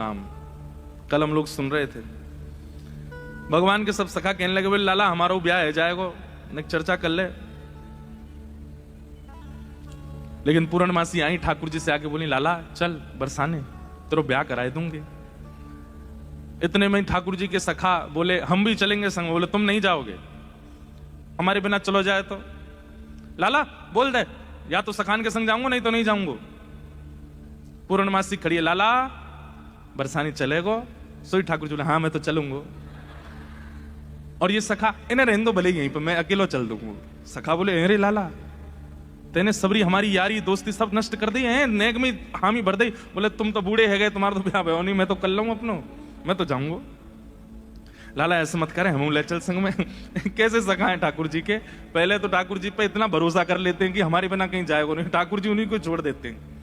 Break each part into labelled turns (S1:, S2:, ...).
S1: नाम कल हम लोग सुन रहे थे। भगवान के सब सखा कहने लगे, बोले लाला हमारा ब्याह है जाएगो, न चर्चा कर ले। लेकिन पूर्णमासी आई ठाकुर जी से आके बोली, लाला चल बरसाने तेरे ब्याह कराए दूंगे। इतने में ठाकुर जी के सखा बोले, हम भी चलेंगे संग। बोले तुम नहीं जाओगे, हमारे बिना चलो जाए तो। लाला बोल दे, या तो सखान के संग जाऊंगा नहीं तो नहीं जाऊंगा। पूर्णमासी खड़ी है, लाला बरसानी चलेगो? सोई ठाकुर जी बोले, हाँ मैं तो चलूंगा। और ये सखा, इन्हें रहने दो भले यहीं पर, मैं अकेलो चल दूंगा। सखा बोले, अरे लाला तेने सबरी हमारी यारी दोस्ती सब नष्ट कर दी है, नेक में हामी भर दी। बोले तुम तो बूढ़े है गए, तुम्हारा तो ब्याह भयो नहीं, मैं तो कर लूंगा अपनो, मैं तो जाऊंगा। लाला ऐसे मत करें, हम ले चल संग में। कैसे सखा है ठाकुर जी के, पहले तो ठाकुर जी पे इतना भरोसा कर लेते हैं कि हमारे बिना कहीं जाएगा नहीं, ठाकुर जी उन्हीं को छोड़ देते हैं।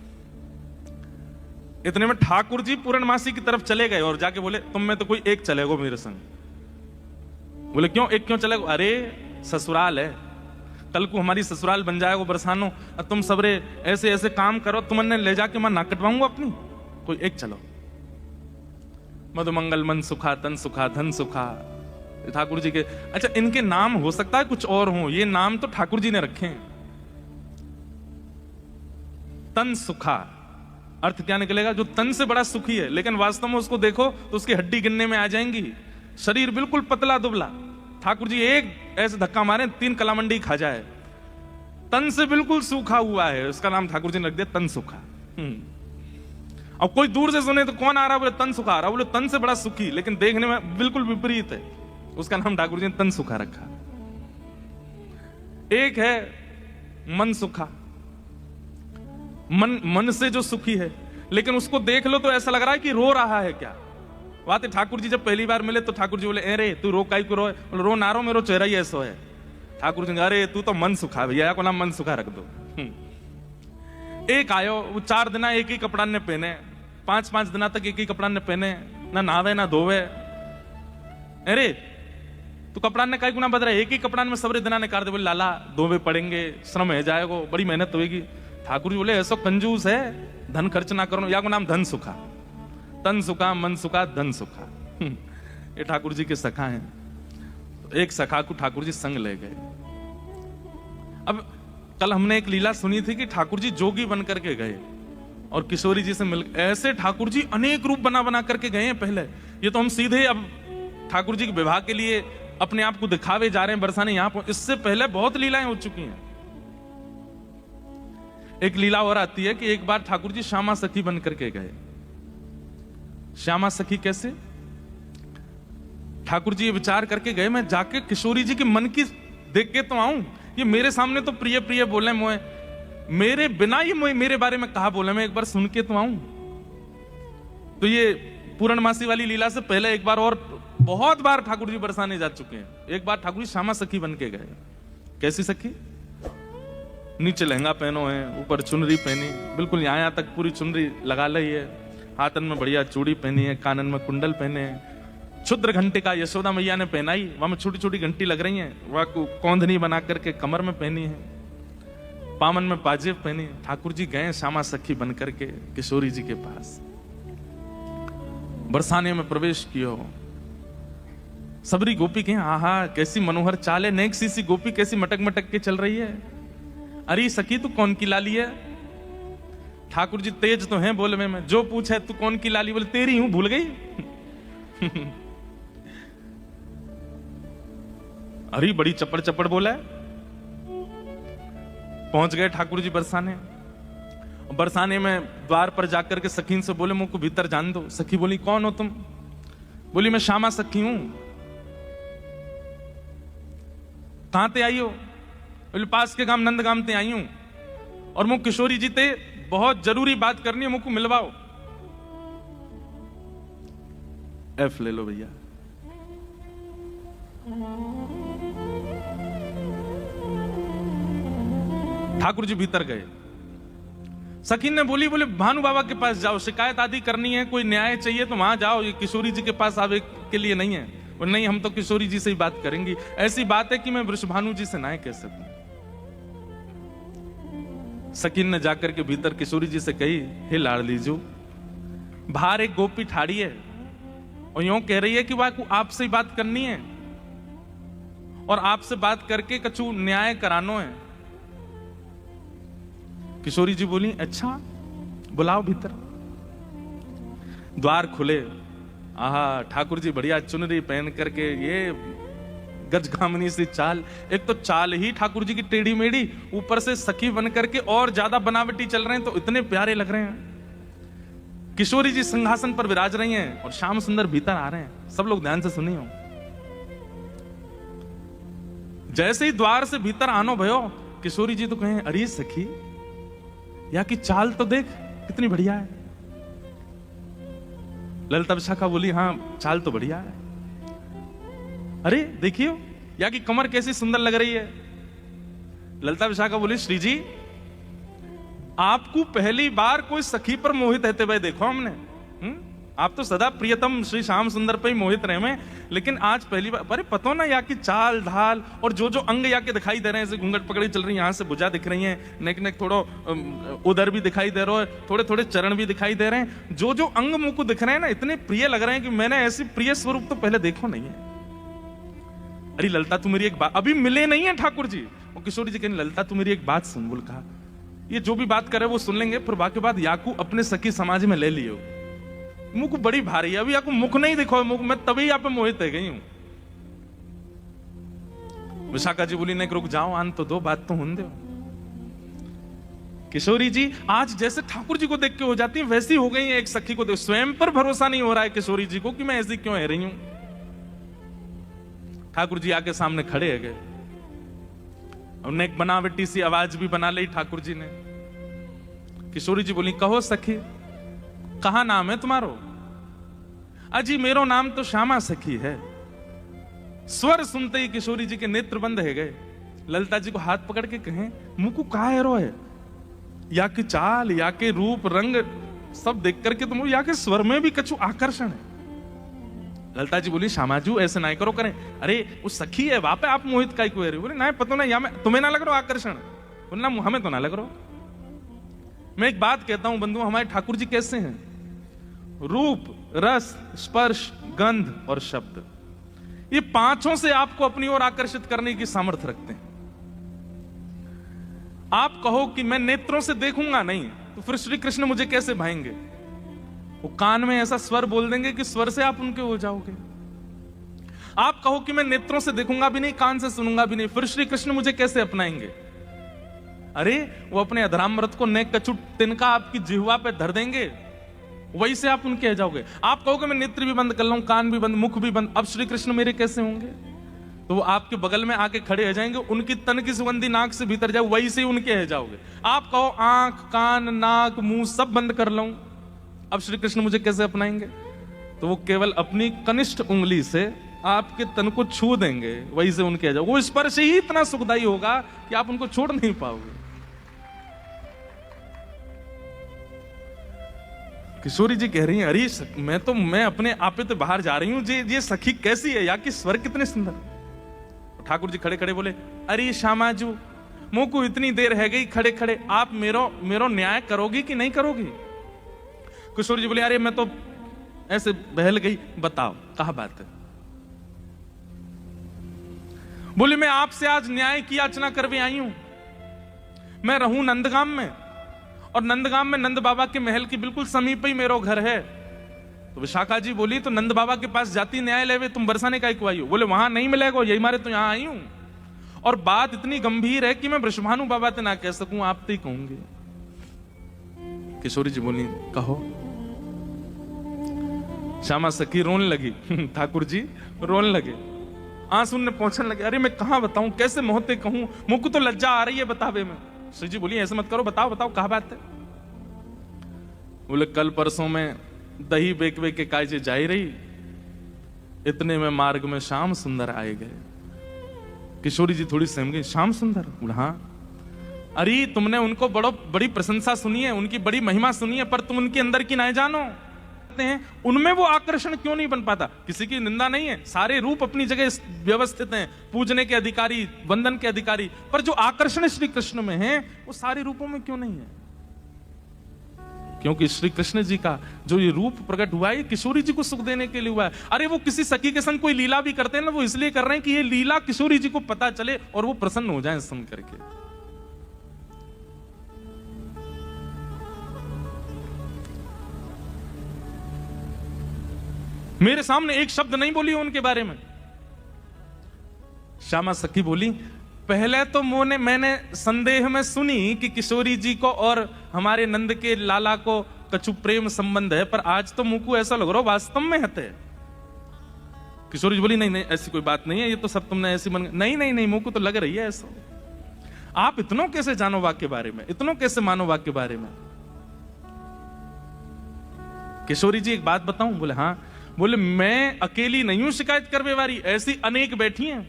S1: इतने में ठाकुर जी पूर्णमासी की तरफ चले गए और जाके बोले, तुम में तो कोई एक चलेगा मेरे संग। बोले क्यों, एक क्यों चलेगा? अरे ससुराल है, कल को हमारी ससुराल बन जाएगा बरसानो, तुम सबरे ऐसे ऐसे काम करो, तुमने ले जाके मैं ना कटवाऊंगा अपनी, कोई एक चलो। मधुमंगल मन सुखा, तन सुखा, धन सुखा, ठाकुर जी के। अच्छा इनके नाम हो सकता है कुछ और हो, ये नाम तो ठाकुर जी ने रखे हैं। तन सुखा अर्थ क्या निकलेगा? जो तन से बड़ा सुखी है, लेकिन वास्तव में उसको देखो तो उसकी हड्डी गिनने में आ जाएंगी, शरीर बिल्कुल पतला दुबला। ठाकुर जी एक ऐसे धक्का मारे 3 कलामंडी खा जाए। तन से बिल्कुल सूखा हुआ है, उसका नाम ठाकुर जी ने रख दिया तन सुखा। अब कोई दूर से सुने तो कौन आ रहा, बोले तन सुखा आ रहा, बोले तन से बड़ा सुखी, लेकिन देखने में बिल्कुल विपरीत है, उसका नाम ठाकुर जी ने तन सुखा रखा। एक है मन सुखा, मन से जो सुखी है, लेकिन उसको देख लो तो ऐसा लग रहा है कि रो रहा है क्या। बात है ठाकुर जी जब पहली बार मिले तो ठाकुर जी बोले, अरे तू रो काई को रो? बोले रो ना रो, मेरो चेहरा ही ऐसा है। ठाकुर जी अरे तू तो मन सुखा, भैया को नाम मन सुखा रख दो। एक आयो, वो 4 दिन एक ही कपड़ा ने पहने, 5-5 दिन तक एक ही कपड़ा ने पहने, ना नहावे ना धोवे। अरे तू कपड़ा ने काई को ना बदला, एक ही कपड़ा में सबरे दिना ने कर दे। बोले लाला धोवे पड़ेंगे, श्रम है जाएगा, बड़ी मेहनत होगी। ठाकुर जी बोले ऐसा कंजूस है, धन खर्च ना करो, या को नाम धन सुखा। तन सुखा, मन सुखा, धन सुखा। ये ठाकुर जी के सखा हैं। तो एक सखा को ठाकुर जी संग ले गए। अब कल हमने एक लीला सुनी थी कि ठाकुर जी जोगी बन करके गए और किशोरी जी से मिल, ऐसे ठाकुर जी अनेक रूप बना बना करके गए हैं पहले। ये तो हम सीधे अब ठाकुर जी के विवाह के लिए अपने आप को दिखावे जा रहे हैं बरसाने यहां पर, इससे पहले बहुत लीलाएं हो चुकी हैं। एक लीला और आती है कि एक बार ठाकुर जी श्यामा सखी बन करके गए। श्यामा सखी कैसे? ठाकुर जी ये विचार करके गए, मैं जाके किशोरी जी के मन की देख के तो आऊं, ये मेरे सामने तो प्रिय प्रिय बोले, मोए मेरे बिना ये मेरे बारे में कहा बोले, मैं एक बार सुन के तो आऊं। तो ये पूर्णमासी वाली लीला से पहले एक बार और बहुत बार ठाकुर जी बरसाने जा चुके हैं। एक बार ठाकुर जी श्यामा सखी बन के गए। कैसी सखी? नीचे लहंगा पहनो है, ऊपर चुनरी पहनी, बिल्कुल यहाँ तक पूरी चुनरी लगा ली है, हाथन में बढ़िया चूड़ी पहनी है, कानन में कुंडल पहने हैं, क्षुद्र घंटे का यशोदा मैया ने पहनाई, वहां में छोटी छोटी घंटी लग रही है, वह कौंधनी बना करके कमर में पहनी है, पामन में पाजेब पहनी। ठाकुर जी गए श्यामा सखी बन करके किशोरी जी के पास, बरसाने में प्रवेश कियो। सबरी गोपी के आहा कैसी मनोहर चाल है, नेक सी गोपी कैसी मटक मटक के चल रही है। अरे सखी तू कौन की लाली है? ठाकुर जी तेज तो हैं बोलने में, जो पूछे तू कौन की लाली? बोले तेरी हूं, भूल गई। अरे बड़ी चपड़ चपड़ बोला है। पहुंच गए ठाकुर जी बरसाने। बरसाने में द्वार पर जाकर के सखीन से बोले, मुझको भीतर जान दो। सखी बोली कौन हो तुम? बोली मैं श्यामा सखी हूं। कहां ते आई हो? बोले पास के गांव नंदगाम ते आई हूं, और मुझ किशोरी जी ते बहुत जरूरी बात करनी है, मुझको मिलवाओ। एफ ले लो भैया। ठाकुर जी भीतर गए। सखी ने बोली, बोले भानु बाबा के पास जाओ, शिकायत आदि करनी है, कोई न्याय चाहिए तो वहां जाओ, ये किशोरी जी के पास आवे के लिए नहीं है। और नहीं हम तो किशोरी जी से ही बात करेंगी, ऐसी बात है कि मैं वृषभानु जी से ना कह सकूं। सकीन ने जाकर के भीतर किशोरी जी से कही, हे लाडली जो बाहर एक गोपी ठाड़ी है और यूं कह रही है कि वाह आपसे ही बात करनी है और आपसे बात करके कछु न्याय करानो है। किशोरी जी बोली अच्छा बुलाओ भीतर। द्वार खुले, आहा ठाकुर जी बढ़िया चुनरी पहन करके, ये गजगामनी सी चाल, एक तो चाल ही ठाकुर जी की टेढ़ी मेढ़ी, ऊपर से सखी बन करके और ज्यादा बनावटी चल रहे हैं तो इतने प्यारे लग रहे हैं। किशोरी जी सिंहासन पर विराज रही हैं और श्याम सुंदर भीतर आ रहे हैं। सब लोग ध्यान से सुनियो। जैसे ही द्वार से भीतर आनो भयो, किशोरी जी तो कहें अरे सखी या की चाल तो देख कितनी बढ़िया है। ललिता विशाखा बोली हाँ चाल तो बढ़िया है। अरे देखियो या की कमर कैसी सुंदर लग रही है। ललिता विशाखा बोली श्री जी आपको पहली बार कोई सखी पर मोहित रहते हुए देखो हमने। आप तो सदा प्रियतम श्री श्याम सुंदर पे ही मोहित रहे में, लेकिन आज पहली बार। अरे पतो ना या की चाल ढाल और जो जो अंग या के दिखाई दे रहे हैं, घूंघट पकड़ी चल रही है, यहां से भुजा दिख रही है, नेक नेक थोड़ा उधर भी दिखाई दे रहा है, थोड़े थोड़े चरण भी दिखाई दे रहे हैं, जो जो अंग मुंह को दिख रहे हैं ना इतने प्रिय लग रहे हैं कि मैंने ऐसी प्रिय स्वरूप तो पहले देखो नहीं है। अरे ललिता तू मेरी एक बात, अभी मिले नहीं है ठाकुर जी। और किशोरी जी कहने ललिता तू मेरी एक बात सुन। बोल कहा ये जो भी बात करे वो सुन लेंगे, फिर बाकी बात याकू अपने सखी समाज में ले लियो। मुख बड़ी भारी है, अभी आपको मुख नहीं दिखो, मुख मैं तभी आप मोहित है गई हूं। विशाखा जी बोली नहीं रुक जाओ आन तो दो, बात तो होने दो। किशोरी जी आज जैसे ठाकुर जी को देख के हो जाती है वैसी हो गई है एक सखी को देख। स्वयं पर भरोसा नहीं हो रहा है किशोरी जी को कि मैं ऐसी क्यों है रही हूं। ठाकुर जी आके सामने खड़े है गए, उन्हें एक बनावटी सी आवाज भी बना ली ठाकुर जी ने। किशोरी जी बोली कहो सखी कहा नाम है तुम्हारो। अजी मेरो नाम तो श्यामा सखी है। स्वर सुनते ही किशोरी जी के नेत्र बंद है गए। ललिता जी को हाथ पकड़ के कहें मुकु कहा है रो है, या की चाल या के रूप रंग सब देख करके तुम या के स्वर में भी कछु आकर्षण है। ललिता जी बोली श्यामाजू ऐसे ना करो करें। अरे वो सखी है वापे आप मोहित का को बोले ना पता ना या मैं तुम्हें ना लग रहा आकर्षण, बोलना हमें तो ना लग रहा। मैं एक बात कहता हूं बंधु, हमारे ठाकुर जी कैसे हैं? रूप रस स्पर्श गंध और शब्द, ये पांचों से आपको अपनी ओर आकर्षित करने की सामर्थ्य रखते हैं। आप कहो कि मैं नेत्रों से देखूंगा नहीं तो फिर श्री कृष्ण मुझे कैसे भाएंगे? वो कान में ऐसा स्वर बोल देंगे कि स्वर से आप उनके हो जाओगे। आप कहो कि मैं नेत्रों से देखूंगा भी नहीं कान से सुनूंगा भी नहीं, फिर श्री कृष्ण मुझे कैसे अपनाएंगे? अरे वो अपने अधरामृत को नेक कछु तिनका आपकी जिह्वा पे धर देंगे, वही से आप उनके हो जाओगे। आप कहोगे मैं नेत्र भी बंद कर लूं कान भी बंद मुख भी बंद, अब श्री कृष्ण मेरे कैसे होंगे? तो वो आपके बगल में आके खड़े हो जाएंगे, उनकी तन की सुगंधी नाक से भीतर जाए वही से उनके हो जाओगे। आप कहो आंख कान नाक मुंह सब बंद कर लूं, अब श्री कृष्ण मुझे कैसे अपनाएंगे? तो वो केवल अपनी कनिष्ठ उंगली से आपके तन को छू देंगे, वही से उनके आ जाओगे। वो स्पर्श ही इतना सुखदायी होगा कि आप उनको छोड़ नहीं पाओगे। किशोरी जी कह रही हैं अरे मैं अपने आपे तो बाहर जा रही हूं, ये सखी कैसी है या कि स्वर कितने सुंदर। ठाकुर जी खड़े खड़े बोले अरे श्यामाजू मुंह को इतनी देर है गई खड़े खड़े, आप मेरो न्याय करोगी कि नहीं करोगी? किशोरी जी बोले अरे मैं तो ऐसे बहल गई, बताओ कहा बात है? बोले मैं आपसे आज न्याय की याचना करके आई हूं। मैं रहूं नंदगाम में और नंदगाम में नंद बाबा के महल की बिल्कुल समीप ही मेरा घर है। तो विशाखा जी बोली तो नंद बाबा के पास जाती न्याय लेवे, तुम बरसाने का आई हो? बोले वहां नहीं मिलेगा, यही मारे तो यहां आई हूं। और बात इतनी गंभीर है कि मैं वृषभानु बाबा से ना कह सकूं, आप तो ही कहूंगी। किशोरी जी बोली कहो। श्यामा सखी रोने लगी, ठाकुर जी रोने लगे, आंसू ने पहुंचने लगे। अरे मैं कहां बताऊं, कैसे मोहते कहूं, मुझ को तो लज्जा आ रही है बतावे में। श्री जी बोली ऐसे मत करो, बताओ बताओ कहा बात है? बोले कल परसों में दही बेकवे के कायजे जा रही, इतने में मार्ग में श्याम सुंदर आए गए। किशोरी जी थोड़ी सहम गई, श्याम सुंदर? बोले हाँ। अरे तुमने उनको बड़ी प्रशंसा सुनी है, उनकी बड़ी महिमा सुनी है, पर तुम उनके अंदर की नहीं जानो हैं, उनमें वो आकर्षण क्यों नहीं बन पाता? किसी की निंदा नहीं है, सारे रूप अपनी जगह व्यवस्थित हैं, पूजने के अधिकारी वंदन के अधिकारी, पर जो आकर्षण श्री कृष्ण में है वो सारे रूपों में क्यों नहीं है? क्योंकि श्री कृष्ण जी का जो ये रूप प्रकट हुआ है, किशोरी जी को सुख देने के लिए हुआ है। अरे वो किसी सखी के संग कोई लीला भी करते हैं ना, वो इसलिए कर रहे हैं कि ये लीला किशोरी जी को पता चले और वो प्रसन्न हो जाएं सुन करके। मेरे सामने एक शब्द नहीं बोली उनके बारे में। श्यामा सखी बोली, पहले तो मैंने संदेह में सुनी कि किशोरी जी को और हमारे नंद के लाला को कछु प्रेम संबंध है, पर आज तो मुंह को ऐसा लग रहा वास्तव में है। किशोरी जी बोली, नहीं नहीं ऐसी कोई बात नहीं है, ये तो सब तुमने ऐसी मन। नहीं नहीं नहीं, मुंह को तो लग रही है ऐसा। आप इतनों कैसे जानो वाक्य के बारे में, इतनों कैसे मानो वाक्य के बारे में? किशोरी जी एक बात बताऊं? बोले हाँ। बोले मैं अकेली नहीं हूं शिकायत करने वाली, ऐसी अनेक बैठी हैं।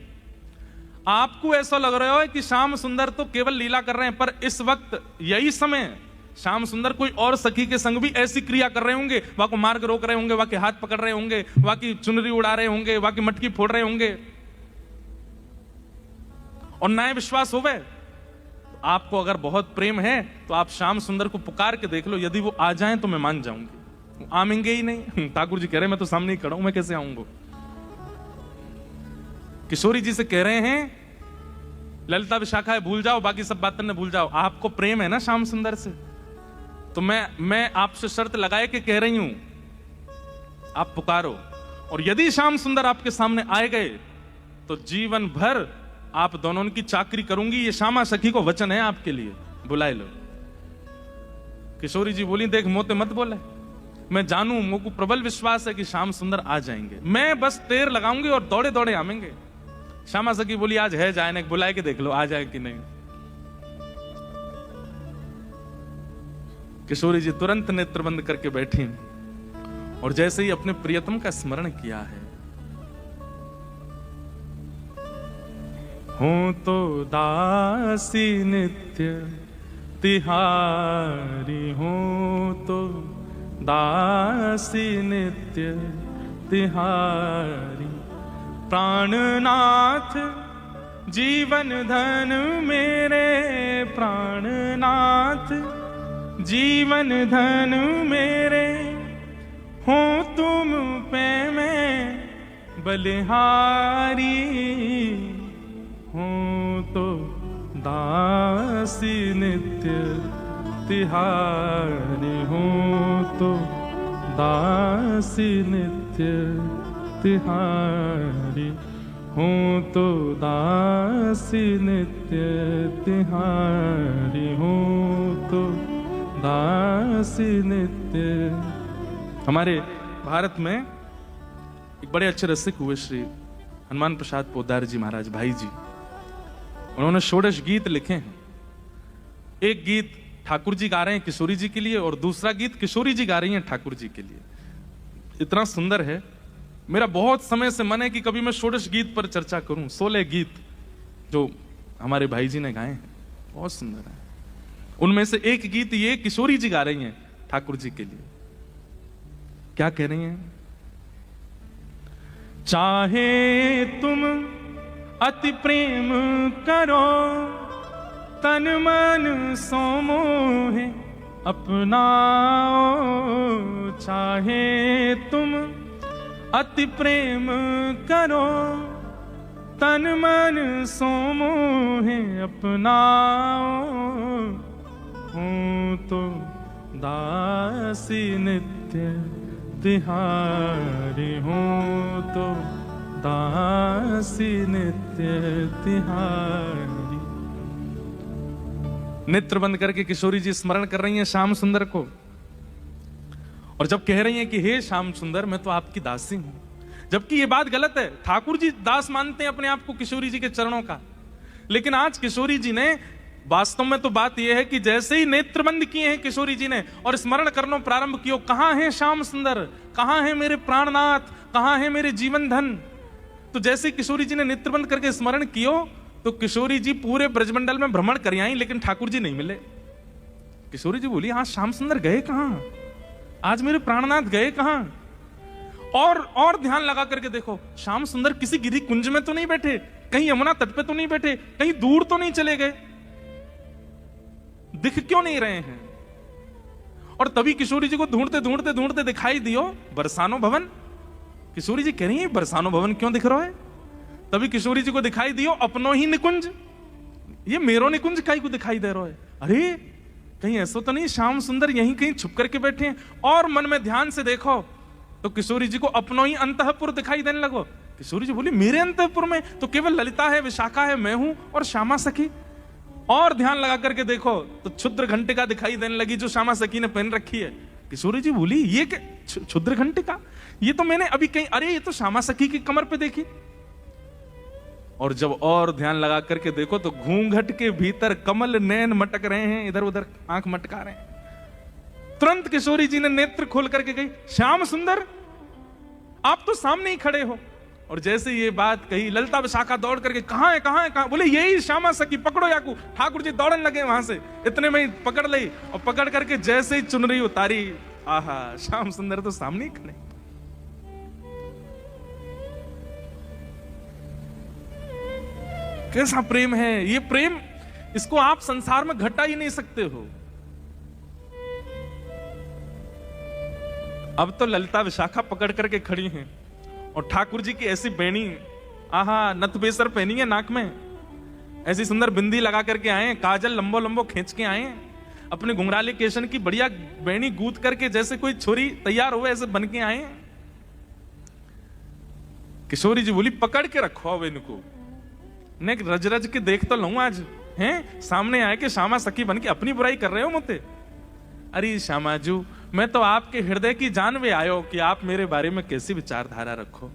S1: आपको ऐसा लग रहा है कि श्याम सुंदर तो केवल लीला कर रहे हैं, पर इस वक्त यही समय श्याम सुंदर कोई और सखी के संग भी ऐसी क्रिया कर रहे होंगे। वहां को मार्ग रोक रहे होंगे, वहां के हाथ पकड़ रहे होंगे, वहां की चुनरी उड़ा रहे होंगे, वहां की मटकी फोड़ रहे होंगे, और नया विश्वास हो गए। आपको अगर बहुत प्रेम है तो आप श्याम सुंदर को पुकार के देख लो, यदि वो आ जाएं तो मैं मान जाऊंगी। आएंगे ही नहीं। ठाकुर जी कह रहे मैं तो सामने ही खड़ा हूं, मैं कैसे आऊंगा? किशोरी जी से कह रहे हैं ललिता विशाखा है भूल जाओ, बाकी सब बातें न भूल जाओ। आपको प्रेम है ना श्याम सुंदर से, तो मैं आपसे शर्त लगाए के कह रही हूं, आप पुकारो, और यदि श्याम सुंदर आपके सामने आए गए तो जीवन भर आप दोनों की चाकरी करूंगी। ये श्यामा सखी को वचन है आपके लिए, बुलाए लो। किशोरी जी बोली, देख मोते मत बोले, मैं जानू, मुझको प्रबल विश्वास है कि श्याम सुंदर आ जाएंगे, मैं बस टेर लगाऊंगी और दौड़े दौड़े आवेंगे। श्यामा सखी बोली, आज है जाए, बुलाए के देख लो आ जाए कि नहीं। किशोरी जी तुरंत नेत्र बंद करके बैठी और जैसे ही अपने प्रियतम का स्मरण किया है, हूं तो दासी नित्य तिहारी, हूं तो दासी नित्य तिहारी, प्राणनाथ जीवन धन मेरे, प्राणनाथ जीवन धन मेरे, हो तुम पे मैं बलिहारी, हो तो दासी नित्य तिहारी, हो तो दासी नित्य तिहारी, हूं तो दासी नित्य तिहारी, हूं तो दासी नित्य। हमारे भारत में एक बड़े अच्छे रसिक हुए श्री हनुमान प्रसाद पोद्दार जी महाराज भाई जी, उन्होंने षोडश गीत लिखे हैं। एक गीत ठाकुर जी गा रहे हैं किशोरी जी के लिए, और दूसरा गीत किशोरी जी गा रही हैं ठाकुर जी के लिए। इतना सुंदर है, मेरा बहुत समय से मन है कि कभी मैं षोडश गीत पर चर्चा करूं। 16 गीत जो हमारे भाई जी ने गाए हैं बहुत सुंदर है। उनमें से एक गीत ये किशोरी जी गा रही हैं ठाकुर जी के लिए। क्या कह रही हैं? चाहे तुम अति प्रेम करो, तन मन सो मोहे अपनाओ, चाहे तुम अति प्रेम करो, तन मन सो मोहे अपनाओ, हूं तो दासी नित्य तिहारी, हूं तो दासी नित्य तिहारी। नेत्र बंद करके किशोरी जी स्मरण कर रही हैं श्याम सुंदर को, और जब कह रही हैं कि हे श्याम सुंदर मैं तो आपकी दासी हूं, जबकि ये बात गलत है। ठाकुर जी दास मानते हैं अपने आप को किशोरी जी के चरणों का, लेकिन आज किशोरी जी ने वास्तव में तो बात यह है कि जैसे ही नेत्र बंद किए हैं किशोरी जी ने और स्मरण करना प्रारंभ किया, कहां है श्याम सुंदर, कहां है मेरे प्राणनाथ, कहां है मेरे जीवन धन। तो जैसे किशोरी जी ने नेत्र बंद करके स्मरण किया तो किशोरी जी पूरे ब्रजमंडल में भ्रमण कर आई, लेकिन ठाकुर जी नहीं मिले। किशोरी जी बोली, हाँ श्याम सुंदर गए कहां, आज मेरे प्राणनाथ गए कहां? और ध्यान लगा करके देखो, श्याम सुंदर किसी गिरी कुंज में तो नहीं बैठे, कहीं यमुना तट पे तो नहीं बैठे, कहीं दूर तो नहीं चले गए, दिख क्यों नहीं रहे हैं? और तभी किशोरी जी को ढूंढते ढूंढते ढूंढते दिखाई दियो बरसानो भवन। किशोरी जी कह रही है बरसानो भवन क्यों दिख रहा है? तभी किशोरी जी को दिखाई दियो अपनो ही निकुंज, ये मेरो निकुंज काई को दिखाई दे रहा है। अरे कहीं ऐसा तो नहीं श्याम सुंदर यहीं कहीं छुप करके बैठे हैं? और मन में ध्यान से देखो तो किशोरी जी को अपनो ही अंतःपुर दिखाई देने लगो। किशोरी जी बोली मेरे अंतःपुर में तो केवल ललिता है, विशाखा है, मैं हूं और श्यामा सखी। और ध्यान लगा करके देखो तो क्षुद्र घंटिका दिखाई देने लगी जो श्यामा सखी ने पहन रखी है। किशोरी जी बोली ये क्या क्षुद्र घंटिका? ये तो मैंने अभी कहीं, अरे ये तो श्यामा सखी की कमर पे देखी। और जब और ध्यान लगा करके देखो तो घूंघट के भीतर कमल नैन मटक रहे हैं, इधर उधर आंख मटका रहे हैं। तुरंत किशोरी जी ने नेत्र खोल करके गई, श्याम सुंदर आप तो सामने ही खड़े हो। और जैसे ये बात कही ललिता विशाखा दौड़ करके कहां है कहां है कहां? बोले यही श्यामा सखी, पकड़ो याकू। ठाकुर जी दौड़न लगे वहां से, इतने में ही पकड़ ली और पकड़ करके जैसे ही चुनरी उतारी, आहा श्याम सुंदर तो सामने ही खड़े। कैसा प्रेम है ये प्रेम, इसको आप संसार में घटा ही नहीं सकते हो। अब तो ललिता विशाखा पकड़ करके खड़ी हैं और ठाकुर जी की ऐसी बेणी, आहा नथ बेसर पहनी है नाक में, ऐसी सुंदर बिंदी लगा करके आए, काजल लंबो लंबो खींच के आए, अपने घुंघराले केशन की बढ़िया बेणी गूंथ करके जैसे कोई छोरी तैयार हो ऐसे बन के आए। किशोरी जी बोली पकड़ के रखो अब इनको, ने रज रज के देख तो लूं आज, हैं सामने आए कि श्यामा सखी बन के अपनी बुराई कर रहे हो मुझे। अरे श्यामाजू मैं तो आपके हृदय की जानवे आयो कि आप मेरे बारे में कैसी विचारधारा रखो,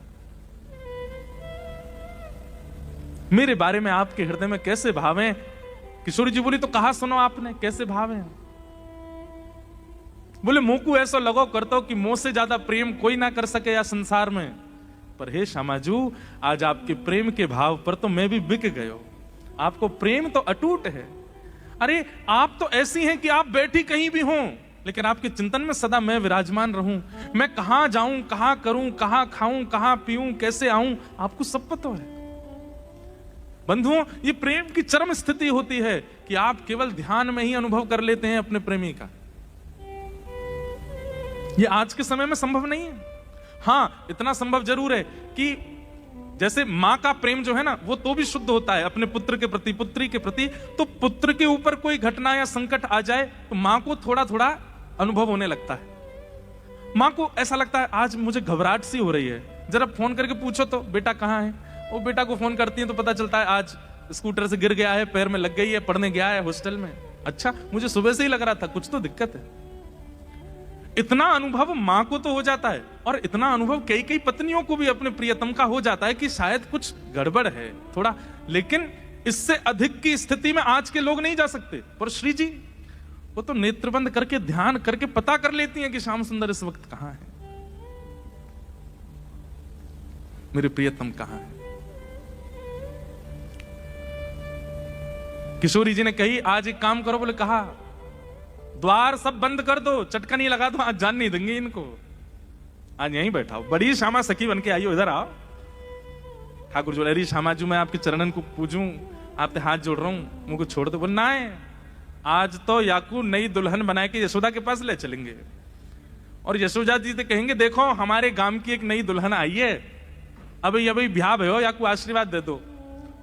S1: मेरे बारे में आपके हृदय में कैसे भाव हैं। किशोरी जी बोली तो कहा सुनो आपने कैसे भाव हैं? बोले मुंह को ऐसा लगो करतो कि मुंह से ज्यादा प्रेम कोई ना कर सके या संसार में। पर हे श्यामाजू आज आपके प्रेम के भाव पर तो मैं भी बिक गयो, आपको प्रेम तो अटूट है। अरे आप तो ऐसी हैं कि आप बैठी कहीं भी हों लेकिन आपके चिंतन में सदा मैं विराजमान रहूं। मैं कहां जाऊं, कहां करूं, कहां खाऊं, कहां पीऊं, कैसे आऊं, आपको सब पता है। बंधुओं ये प्रेम की चरम स्थिति होती है कि आप केवल ध्यान में ही अनुभव कर लेते हैं अपने प्रेमी का। ये आज के समय में संभव नहीं है। हां इतना संभव जरूर है कि जैसे मां का प्रेम जो है ना वो तो भी शुद्ध होता है अपने पुत्र के प्रति, पुत्री के प्रति। तो पुत्र के ऊपर कोई घटना या संकट आ जाए तो मां को थोड़ा थोड़ा अनुभव होने लगता है। मां को ऐसा लगता है आज मुझे घबराहट सी हो रही है, जरा फोन करके पूछो तो बेटा कहां है। वो बेटा को फोन करती है तो पता चलता है आज स्कूटर से गिर गया है, पैर में लग गई है, पढ़ने गया है हॉस्टल में। अच्छा मुझे सुबह से ही लग रहा था कुछ तो दिक्कत है। इतना अनुभव मां को तो हो जाता है और इतना अनुभव कई कई पत्नियों को भी अपने प्रियतम का हो जाता है कि शायद कुछ गड़बड़ है थोड़ा। लेकिन इससे अधिक की स्थिति में आज के लोग नहीं जा सकते। पर श्री जी वो तो नेत्रबंद करके ध्यान करके पता कर लेती हैं कि श्याम सुंदर इस वक्त कहां है, मेरे प्रियतम कहां है। किशोरी जी ने कही आज एक काम करो, बोले कहा द्वार सब बंद कर दो, चटकनी लगा दो, आज जान नहीं देंगे इनको, आज यहीं बैठाओ। बड़ी श्यामा सखी बन के आई हो, इधर आओ। ठाकुर जो अरे श्यामा जी मैं आपके चरणन को पूजूं, आपके हाथ जोड़ रहा हूं, मुझको छोड़ दो। बोल ना है आज तो याकू नई दुल्हन बना के यशोदा के पास ले चलेंगे और यशोदा जी से कहेंगे देखो हमारे गांव की एक नई दुल्हन आई है, अभी ब्याह भयो, याकू आशीर्वाद दे दो।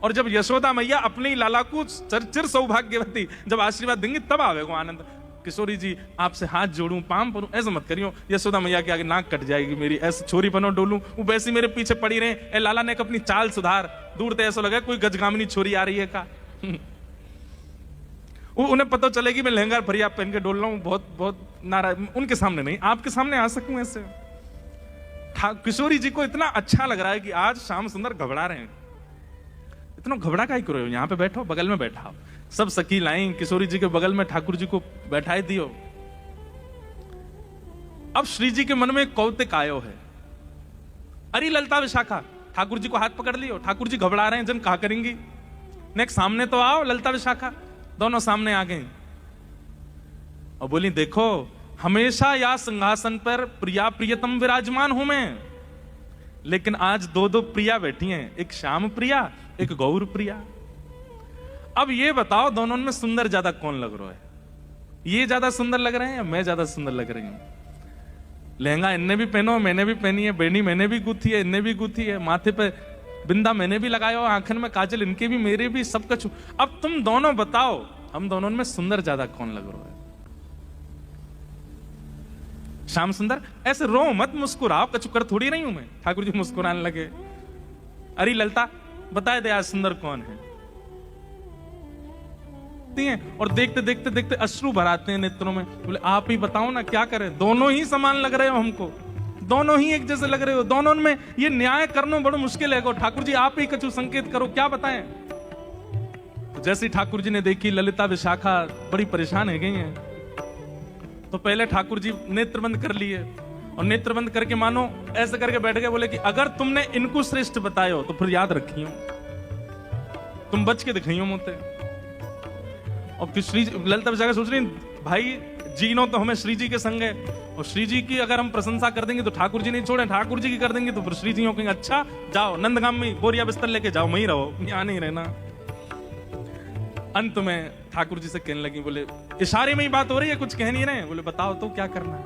S1: और जब यशोदा मैया अपने लाला को चिर सौभाग्यवती जब आशीर्वाद देंगे तब आवेगा आनंद। किशोरी जी आपसे हाथ जोड़ूं, पाम परूं, ऐसा मत करियो, यशोदा मैया के आगे नाक कट जाएगी मेरी, ऐसे छोरी बनो डोलूं, वो वैसी मेरे पीछे पड़ी रहे। ए लाला ने अपनी चाल सुधार, दूर तो ऐसा लगा कोई गजगामिनी छोरी आ रही है का। उन्हें पता चलेगी मैं लहंगा फरिया पहन के डोल रहा हूं, बहुत बहुत नाराज। उनके सामने नहीं, आपके सामने आ सकूं ऐसे। किशोरी जी को इतना अच्छा लग रहा है कि आज श्याम सुंदर घबरा रहे हैं। इतना घबरा काहे करो, यहाँ पे बैठो, बगल में बैठा। सब सखी लाई किशोरी जी के बगल में ठाकुर जी को बैठाए दियो। अब श्री जी के मन में कौतिक आयो है, अरे ललिता विशाखा, ठाकुर जी को हाथ पकड़ लियो, ठाकुर जी घबरा रहे हैं, जन कहा करेंगी। नेक्स्ट सामने तो आओ ललिता विशाखा, दोनों सामने आ गए और बोली देखो हमेशा या सिंहासन पर प्रिया प्रियतम विराजमान हूं मैं, लेकिन आज दो दो प्रिया बैठी हैं, एक श्याम प्रिया एक गौर प्रिया। अब ये बताओ दोनों में सुंदर ज्यादा कौन लग रहा है? ये ज्यादा सुंदर लग रहे हैं या मैं ज्यादा सुंदर लग रही हूं? लहंगा इनने भी पहनो, मैंने भी पहनी है, बेनी मैंने भी गुथी है, इनने भी गुथी है, माथे पे बिंदा मैंने भी लगाया हो, आंखन में काजल इनके भी, मेरे भी, सबका छू। अब तुम दोनों बताओ, हम दोनों में सुंदर ज्यादा कौन लग रहा है? श्याम सुंदर, ऐसे रो मत, मुस्कुराओ, कछु कर थोड़ी नहीं हूं मैं। ठाकुर जी मुस्कुराने लगे। अरे ललता, बताए दे आज सुंदर कौन है? और देखते देखते देखते अश्रु भराते हैं नेत्रों में। बोले आप ही बताओ ना, क्या करें? दोनों ही समान लग रहे हो हमको, दोनों ही एक जैसे लग रहे हो, दोनों में ये न्याय करना बड़ा मुश्किल है। ठाकुर जी आप ही कछु संकेत करो, क्या बताएं? तो जैसे ठाकुर जी ने देखी ललिता विशाखा बड़ी परेशान है गई हैं, तो पहले ठाकुर जी नेत्र बंद कर लिए और नेत्र बंद करके मानो ऐसे करके बैठ गए। बोले कि अगर तुमने इनको श्रेष्ठ बताए हो तो फिर याद रखियो, तुम बच के दिखाइयो मोते। और फिर श्री ललिता विशाखा सोच रही भाई जीनो तो हमें श्री जी के संग है, और श्री जी की अगर हम प्रशंसा कर देंगे तो ठाकुर जी नहीं छोड़े, ठाकुर जी की कर देंगे तो फिर श्री जी कहेंगे अच्छा जाओ नंदगाम में बोरिया बिस्तर लेके जाओ, वहीं रहो, यहां नहीं रहना। अंत में ठाकुर जी से कहने लगी, बोले इशारे में ही बात हो रही है, कुछ कह नहीं रहे। बोले बताओ तो क्या करना है?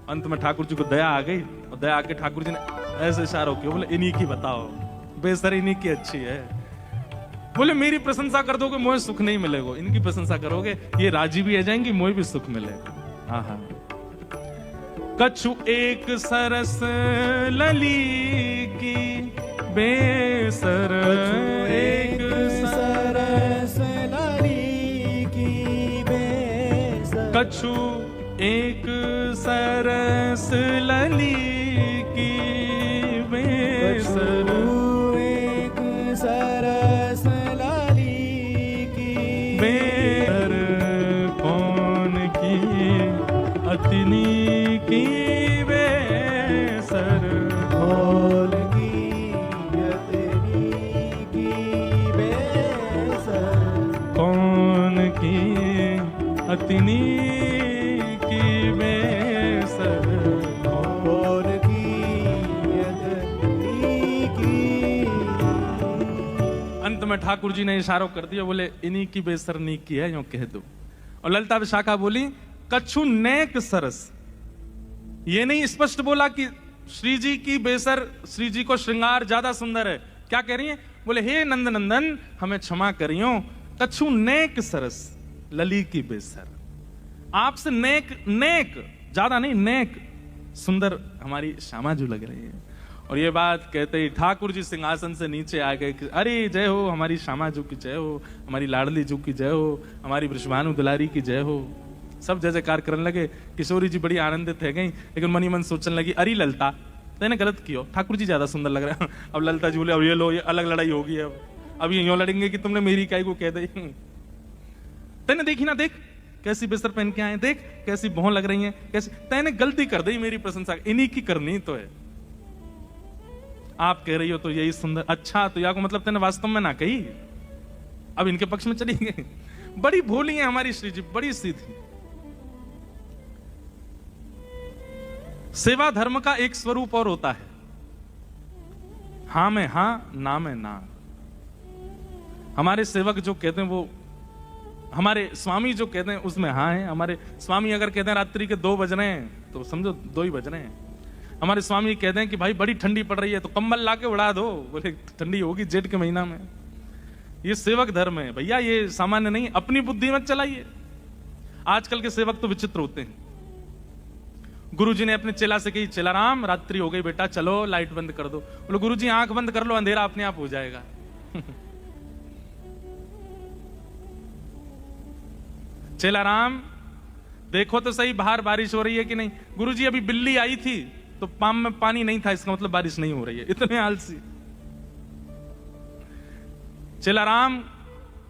S1: अंत में ठाकुर जी को दया आ गई, और दया आके ठाकुर जी ने ऐसे इशारा किया, बोले इन्हीं की बताओ, बेसर इन्हीं की अच्छी है। बोले मेरी प्रशंसा कर दोगे मुझे सुख नहीं मिलेगा, इनकी प्रशंसा करोगे ये राजी भी आ जाएंगी, मुझे भी सुख मिलेगा। हाँ हाँ। कछु एक सरस लली की बेसर, एक सरस लली की बेसर, कछु एक सरस लली की बेसर, एक सरस लली की बेसर, कौन की अतिनी की बेसर, कौन की अतिनी की बेसर, कौन की अतिनी की बेसर, कौन की अतिनी की। अंत में ठाकुर जी ने इशारा कर दिया, बोले इन्हीं की बेसर नी की है, यूं कह दो। और ललिता विशाखा बोली कछु नेक सरस, ये नहीं स्पष्ट बोला कि श्री जी की बेसर, श्री जी को श्रृंगार ज्यादा सुंदर है। क्या कह रही है? बोले हे नंद नंदन हमें क्षमा करियो, कछु नेक सरस लली की बेसर, आपसे नेक, नेक ज्यादा नहीं, नेक सुंदर हमारी श्यामाजू लग रही है। और ये बात कहते ही ठाकुर जी सिंहासन से नीचे आ गए कि अरे जय हो हमारी श्यामाजू की जय हो, हमारी लाडली जू की जय हो, हमारी वृषभानु दुलारी की जय हो। सब जय जयकार करने लगे। किशोरी जी बड़ी आनंदित है गई, लेकिन मनी मन सोचने लगी अरे ललता तेने गलत किया, ठाकुर जी ज्यादा सुंदर लग रहे हैं। अब ललता जी बोले अब ये लो, ये अलग लड़ाई होगी, अब ये यूं लड़ेंगे कि तुमने मेरी काय को कह दी। तेने देखी ना, देख कैसी बेसर पहन के आए, देख कैसी बहु लग रही हैं, कैसी, तेने गलती कर दी मेरी प्रशंसा, इन्हीं की करनी तो है। आप कह रही हो तो यही सुंदर, अच्छा तो या को मतलब तेने वास्तव में ना कही, अब इनके पक्ष में चली गई। बड़ी भोली है हमारी श्री जी, बड़ी सीधी। सेवा धर्म का एक स्वरूप और होता है, हां में हां, ना में ना। हमारे सेवक जो कहते हैं वो, हमारे स्वामी जो कहते हैं उसमें हाँ है। हमारे स्वामी अगर कहते हैं रात्रि के 2 बज रहे हैं तो समझो 2 ही बज रहे हैं। हमारे स्वामी कहते हैं कि भाई बड़ी ठंडी पड़ रही है तो कंबल लाके उड़ा दो, बोले ठंडी होगी जेठ के महीना में। ये सेवक धर्म है भैया, ये सामान्य नहीं, अपनी बुद्धि मत चलाइए। आजकल के सेवक तो विचित्र होते हैं। गुरुजी ने अपने चेला से कही, चेला राम रात्रि हो गई बेटा, चलो लाइट बंद कर दो। बोले गुरुजी आंख बंद कर लो, अंधेरा अपने आप हो जाएगा। चेला राम देखो तो सही बाहर बारिश हो रही है कि नहीं। गुरुजी अभी बिल्ली आई थी तो पाम में पानी नहीं था, इसका मतलब बारिश नहीं हो रही है। इतने आलसी। चेला राम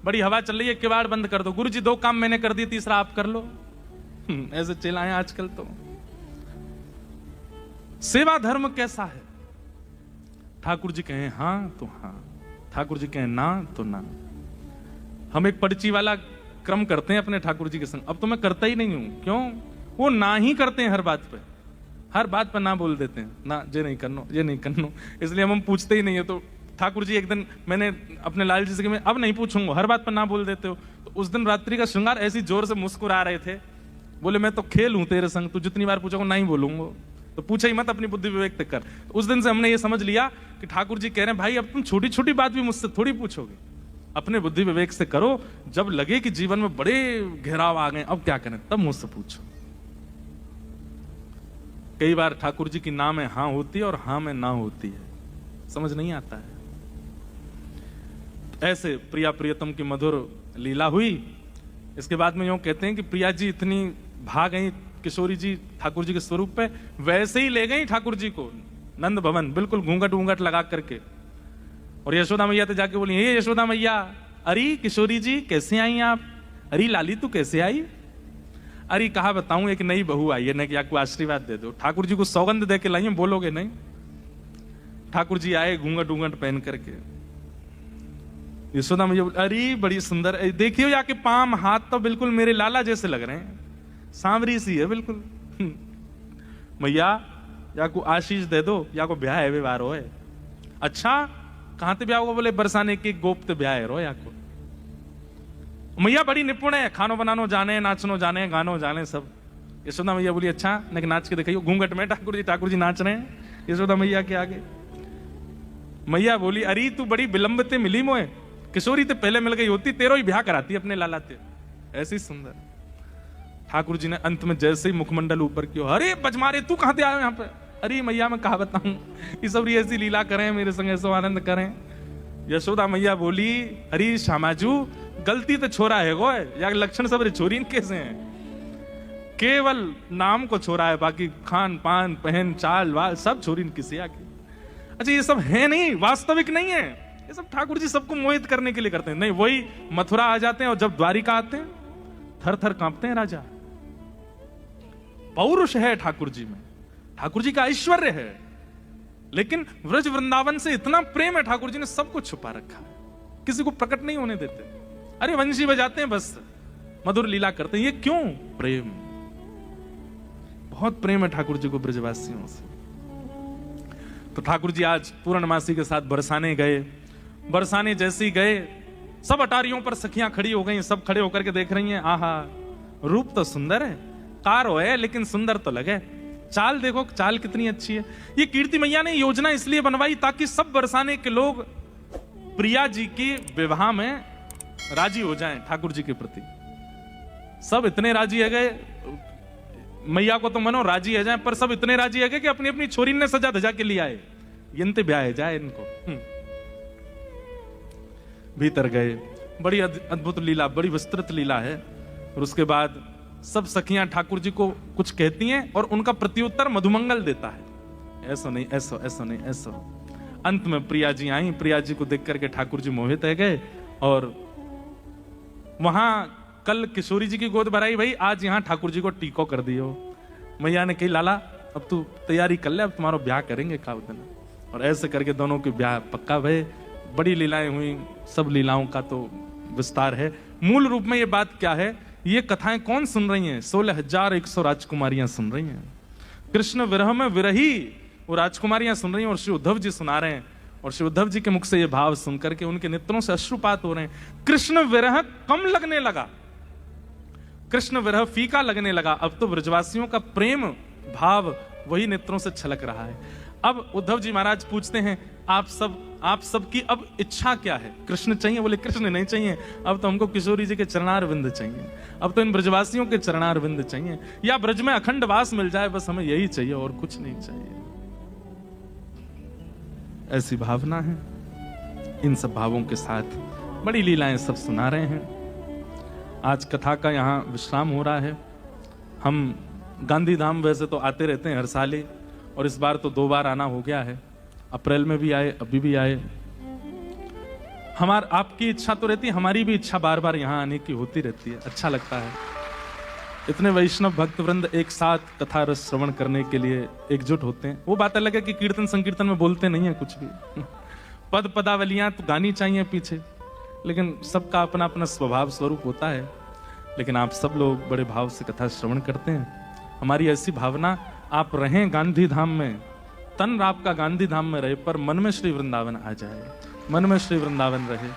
S1: बड़ी हवा चल रही है, किवाड़ बंद कर दो। गुरुजी 2 काम मैंने कर दिए, तीसरा आप कर लो। ऐसे चेला है आजकल तो। सेवा धर्म कैसा है? ठाकुर जी कहें हां तो हां, ठाकुर जी कहें ना तो ना। हम एक पर्ची वाला क्रम करते हैं अपने ठाकुर जी के संग। अब तो मैं करता ही नहीं हूं। क्यों? वो ना ही करते हैं हर बात पे, हर बात पर ना बोल देते हैं, ना ये नहीं करनो, ये नहीं करनो। इसलिए हम पूछते ही नहीं है। तो ठाकुर जी एक दिन मैंने अपने लाल जी से कि मैं अब नहीं पूछूंगा, हर बात पर ना बोल देते हो। तो उस दिन रात्रि का श्रृंगार ऐसी जोर से मुस्कुरा रहे थे, बोले मैं तो खेल हूं तेरे संग, तू जितनी बार पूछोगे नहीं बोलूंगा, तो पूछे ही मत, अपनी बुद्धि विवेक तक कर। तो उस दिन से हमने ये समझ लिया कि ठाकुर जी कह रहे हैं भाई अब तुम छोटी छोटी बात भी मुझसे थोड़ी पूछोगे, अपने बुद्धि विवेक से करो, जब लगे कि जीवन में बड़े घेराव आ गए अब क्या करें तब मुझसे पूछो। कई बार ठाकुर जी की ना में हां होती है और हां में ना होती है, समझ नहीं आता है। ऐसे प्रिया प्रियतम की मधुर लीला हुई। इसके बाद में यूं कहते हैं कि प्रिया जी इतनी भाग गई किशोरी जी ठाकुर जी के स्वरूप पे, वैसे ही ले गई ठाकुर जी को नंद भवन, बिल्कुल घूंघट घूंघट लगा करके, और यशोदा मैया तो जाके बोली हे यशोदा मैया, अरे किशोरी जी कैसे आई आप, अरे लाली तू कैसे आई, अरे कहा बताऊं एक नई बहू आई है ना कि आपको आशीर्वाद दे दो। ठाकुर जी को सौगंध दे के लाई, बोलोगे नहीं। ठाकुर जी आए घूंघट घूंघट पहन करके, यशोदा मैया अरे बड़ी सुंदर, देखियो या के पाम हाथ तो बिल्कुल मेरे लाला जैसे लग रहे हैं, सांवरी सी है बिल्कुल। मैया या को आशीष दे दो, या को ब्याह है व्यवहार हो है। अच्छा कहां ते ब्याह होगा, बोले बरसाने के गोप ते ब्याह है रो या को। मैया बड़ी निपुण है, खानो बनानो जाने, नाचनो जाने, गानो जाने सब। यशोदा मैया बोली अच्छा न नाच के दिखाइयो, घूंघट में ठाकुर जी नाच रहे हैं यशोदा मैया के आगे। मैया बोली अरे तू बड़ी विलंबते मिली मोए, किशोरी ते पहले मिल गई होती तेरो ही ब्याह कराती अपने लाला ते, ऐसी सुंदर। ठाकुर जी ने अंत में जैसे ही मुखमंडल ऊपर किया, अरे बजमारे तू कहां से आए यहाँ पे, अरे मैया मैं कहा बताऊं, ये सब ऐसी लीला करें मेरे संग, ऐसा आनंद करें। यशोदा मैया बोली अरे श्यामाजू गलती तो छोरा है वो है, या लक्षण सब छोरी कैसे हैं, केवल नाम को छोरा है, बाकी खान पान पहन चाल वाल सब छोरी किसी आके। अच्छा ये सब है नहीं, वास्तविक नहीं है, ये सब ठाकुर जी सबको मोहित करने के लिए करते हैं। नहीं वही मथुरा आ जाते हैं और जब द्वारिका आते हैं थर थर कांपते हैं राजा। पौरुष है ठाकुर जी में, ठाकुर जी का ऐश्वर्य है, लेकिन व्रज वृंदावन से इतना प्रेम है, ठाकुर जी ने सब कुछ छुपा रखा है, किसी को प्रकट नहीं होने देते। अरे वंशी बजाते हैं बस, मधुर लीला करते हैं, ये क्यों, प्रेम, बहुत प्रेम है ठाकुर जी को ब्रजवासियों से। तो ठाकुर जी आज पूर्णमासी के साथ बरसाने गए, बरसाने जैसे ही गए सब अटारियों पर सखियां खड़ी हो गई, सब खड़े होकर के देख रही हैं, आहा रूप तो सुंदर है, कार है लेकिन सुंदर तो लगे, चाल देखो चाल कितनी अच्छी है। ये कीर्ति मैया ने योजना इसलिए बनवाई ताकि सब बरसाने के लोग प्रिया जी की विवाह में राजी हो जाएं ठाकुर जी के प्रति। सब इतने राजी है गए, मैया को तो मनो राजी है जाए, पर सब इतने राजी है गए कि अपनी अपनी छोरी ने सजा धजा के लिए आए, इनते ब्याह है जाए इनको। भीतर गए, बड़ी अद्भुत लीला, बड़ी विस्तृत लीला है। और उसके बाद सब सखियां ठाकुर जी को कुछ कहती हैं और उनका प्रत्युत्तर मधुमंगल देता है, ऐसा नहीं ऐसा, ऐसा नहीं ऐसा। अंत में प्रिया जी आई, प्रिया जी को देख करके ठाकुर जी मोहित है गए। और वहां कल किशोरी जी की गोद भराई भाई, आज यहां ठाकुर जी को टीको कर दियो। मैया ने कही लाला अब तू तैयारी कर ले, अब तुम्हारा ब्याह करेंगे का दिन। और ऐसे करके दोनों के ब्याह पक्का भय। बड़ी लीलाएं हुई, सब लीलाओं का तो विस्तार है। मूल रूप में ये बात क्या है, ये कथाएं कौन सुन रही हैं? 16,100 राजकुमारियां सुन रही हैं। कृष्ण विरह में विरही वो राजकुमारियां सुन रही हैं और श्री उद्धव जी सुना रहे हैं। और श्री उद्धव जी के मुख से ये भाव सुनकर के उनके नेत्रों से अश्रुपात हो रहे हैं। कृष्ण विरह कम लगने लगा, कृष्ण विरह फीका लगने लगा। अब तो ब्रजवासियों का प्रेम भाव वही नेत्रों से छलक रहा है। अब उद्धव जी महाराज पूछते हैं आप सब की अब इच्छा क्या है? कृष्ण चाहिए? बोले कृष्ण नहीं चाहिए, अब तो हमको किशोरी जी के चरणारविंद चाहिए, अब तो इन ब्रजवासियों के चरणारविंद चाहिए, या ब्रज में अखंड वास मिल जाए, बस हमें यही चाहिए और कुछ नहीं चाहिए। ऐसी भावना है। इन सब भावों के साथ बड़ी लीलाएं सब सुना रहे हैं। आज कथा का यहाँ विश्राम हो रहा है। हम गांधी धाम वैसे तो आते रहते हैं हर साल ही, और इस बार तो 2 बार आना हो गया है। अप्रैल में भी आए, अभी भी आए। आपकी इच्छा तो रहती है, हमारी भी इच्छा बार बार यहाँ आने की होती रहती है। अच्छा लगता है, इतने वैष्णव भक्तवृंद एक साथ कथा रस श्रवण करने के लिए एकजुट होते हैं। वो बात अलग है कि कीर्तन संकीर्तन में बोलते नहीं है कुछ भी, पद पदावलियां तो गानी चाहिए पीछे, लेकिन सबका अपना अपना स्वभाव स्वरूप होता है। लेकिन आप सब लोग बड़े भाव से कथा श्रवण करते हैं। हमारी ऐसी भावना, आप रहें गांधी धाम में, तन आपका गांधी धाम में रहे, पर मन में श्री वृंदावन आ जाए, मन में श्री वृंदावन रहे।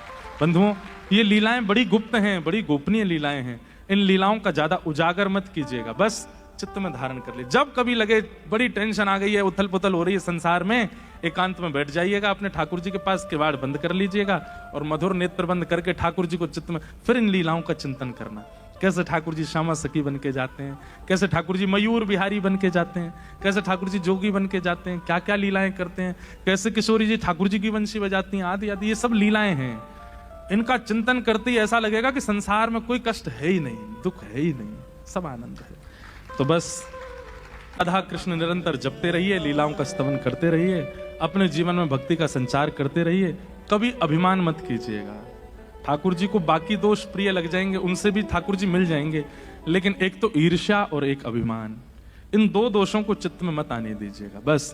S1: बंधुओं, ये लीलाएं बड़ी गुप्त हैं, बड़ी गोपनीय लीलाएं हैं। इन लीलाओं का ज्यादा उजागर मत कीजिएगा, बस चित्त में धारण कर ले। जब कभी लगे बड़ी टेंशन आ गई है, उथल पुथल हो रही है संसार में, एकांत में बैठ जाइएगा अपने ठाकुर जी के पास, किवाड़ बंद कर लीजिएगा और मधुर नेत्र बंद करके ठाकुर जी को चित्त में फिर इन लीलाओं का चिंतन करना। कैसे ठाकुर जी श्यामा सखी बन के जाते हैं, कैसे ठाकुर जी मयूर बिहारी बन के जाते हैं, कैसे ठाकुर जी जोगी बन के जाते हैं, क्या क्या लीलाएं करते हैं, कैसे किशोरी जी ठाकुर जी की बंशी बजाती हैं, आदि आदि, ये सब लीलाएं हैं। इनका चिंतन करते ही ऐसा लगेगा कि संसार में कोई कष्ट है ही नहीं, दुख है ही नहीं, सब आनंद है। तो बस राधा कृष्ण निरंतर जपते रहिए, लीलाओं का स्तवन करते रहिए, अपने जीवन में भक्ति का संचार करते रहिए, कभी अभिमान मत कीजिएगा। ठाकुर जी को बाकी दोष प्रिय लग जाएंगे, उनसे भी ठाकुर जी मिल जाएंगे, लेकिन एक तो ईर्ष्या और एक अभिमान, इन दो दोषों को चित्त में मत आने दीजिएगा। बस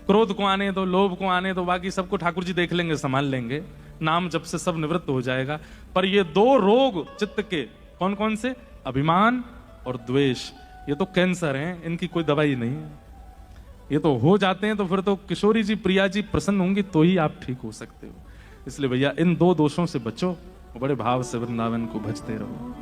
S1: क्रोध को आने दो, लोभ को आने दो, बाकी सबको ठाकुर जी देख लेंगे, संभाल लेंगे, नाम जब से सब निवृत्त हो जाएगा। पर ये दो रोग चित्त के कौन कौन से, अभिमान और द्वेष, ये तो कैंसर हैं, इनकी कोई दवाई नहीं है। ये तो हो जाते हैं तो फिर तो किशोरी जी प्रिया जी प्रसन्न होंगी तो ही आप ठीक हो सकते हो। इसलिए भैया इन दो दोषों से बचो, बड़े भाव से वृंदावन को भजते रहो।